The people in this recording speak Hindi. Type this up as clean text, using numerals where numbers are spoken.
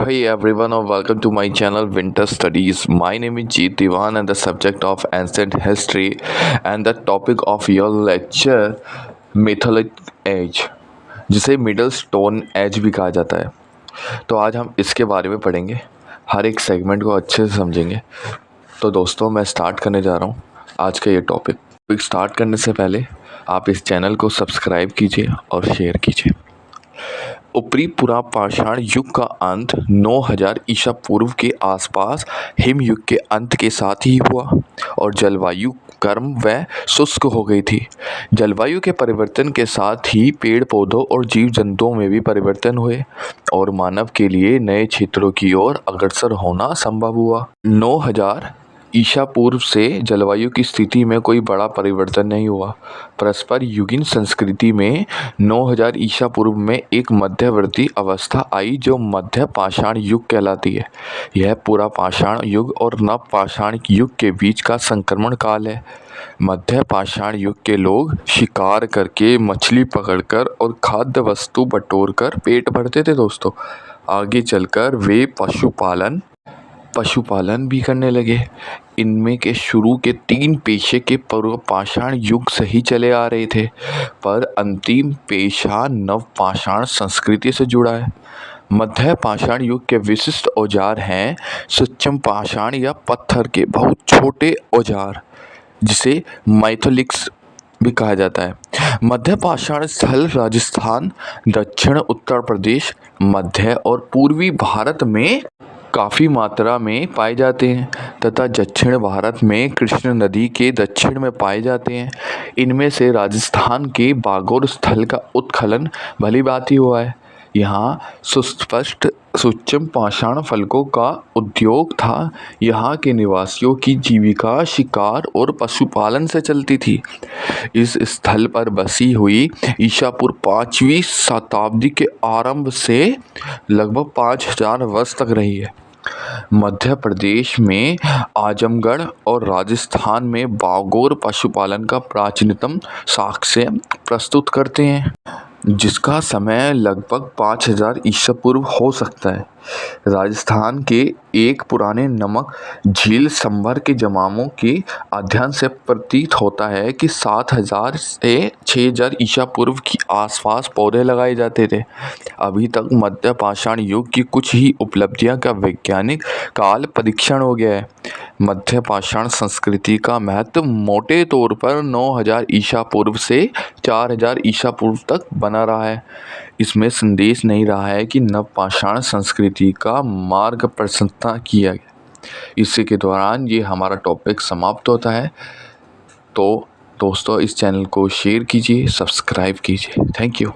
Hey everyone, and welcome to my channel Winter Studies. My name is Jeet Diwan and the subject of ancient history and the topic of your lecture Mythologic Age, जिसे मिडल स्टोन एज भी कहा जाता है। तो आज हम इसके बारे में पढ़ेंगे, हर एक सेगमेंट को अच्छे से समझेंगे। तो दोस्तों मैं स्टार्ट करने जा रहा हूँ आज का ये टॉपिक। स्टार्ट करने से पहले आप इस चैनल को सब्सक्राइब कीजिए और शेयर कीजिए। ऊपरी पुरापाषाण युग का अंत 9000 ईसा पूर्व के आसपास हिमयुग के अंत के साथ ही हुआ और जलवायु गर्म व शुष्क हो गई थी। जलवायु के परिवर्तन के साथ ही पेड़ पौधों और जीव जंतुओं में भी परिवर्तन हुए और मानव के लिए नए क्षेत्रों की ओर अग्रसर होना संभव हुआ। 9000 ईसा पूर्व से जलवायु की स्थिति में कोई बड़ा परिवर्तन नहीं हुआ। परस्पर युगीन संस्कृति में 9000 ईसा पूर्व में एक मध्यवर्ती अवस्था आई जो मध्य पाषाण युग कहलाती है। यह पूरा पाषाण युग और नव पाषाण युग के बीच का संक्रमण काल है। मध्य पाषाण युग के लोग शिकार करके, मछली पकड़कर और खाद्य वस्तु बटोरकर पेट भरते थे दोस्तों। आगे चलकर वे पशुपालन भी करने लगे। इनमें के शुरू के 3 पेशे के पूर्व पाषाण युग से ही चले आ रहे थे, पर अंतिम पेशा नव पाषाण संस्कृति से जुड़ा है। मध्य पाषाण युग के विशिष्ट औजार हैं सूक्ष्म पाषाण या पत्थर के बहुत छोटे औजार, जिसे मैथोलिक्स भी कहा जाता है। मध्य पाषाण स्थल राजस्थान, दक्षिण उत्तर प्रदेश, मध्य और पूर्वी भारत में काफ़ी मात्रा में पाए जाते हैं तथा दक्षिण भारत में कृष्ण नदी के दक्षिण में पाए जाते हैं। इनमें से राजस्थान के बागोर स्थल का उत्खनन भली भांति हुआ है। यहाँ सुस्पष्ट सूक्ष्म पाषाण फलकों का उद्योग था। यहाँ के निवासियों की जीविका शिकार और पशुपालन से चलती थी। इस स्थल पर बसी हुई ईसा पूर्व 5वीं शताब्दी के आरंभ से लगभग 5000 वर्ष तक रही है। मध्य प्रदेश में आजमगढ़ और राजस्थान में बागोर पशुपालन का प्राचीनतम साक्ष्य प्रस्तुत करते हैं, जिसका समय लगभग 5000 ईसा पूर्व हो सकता है। राजस्थान के एक पुराने नमक झील संभर के जमावों के अध्ययन से प्रतीत होता है कि 7000 से 6000 ईसा पूर्व की आसपास पौधे लगाए जाते थे। अभी तक मध्य पाषाण युग की कुछ ही उपलब्धियां का वैज्ञानिक काल परीक्षण हो गया है। मध्य पाषाण संस्कृति का महत्व मोटे तौर पर 9000 ईसा पूर्व से 4000 ईसा पूर्व तक बना रहा है। इसमें संदेश नहीं रहा है कि नव पाषाण संस्कृति का मार्ग प्रशंसा किया गया। इसी के दौरान ये हमारा टॉपिक समाप्त होता है। तो दोस्तों इस चैनल को शेयर कीजिए, सब्सक्राइब कीजिए। Thank you.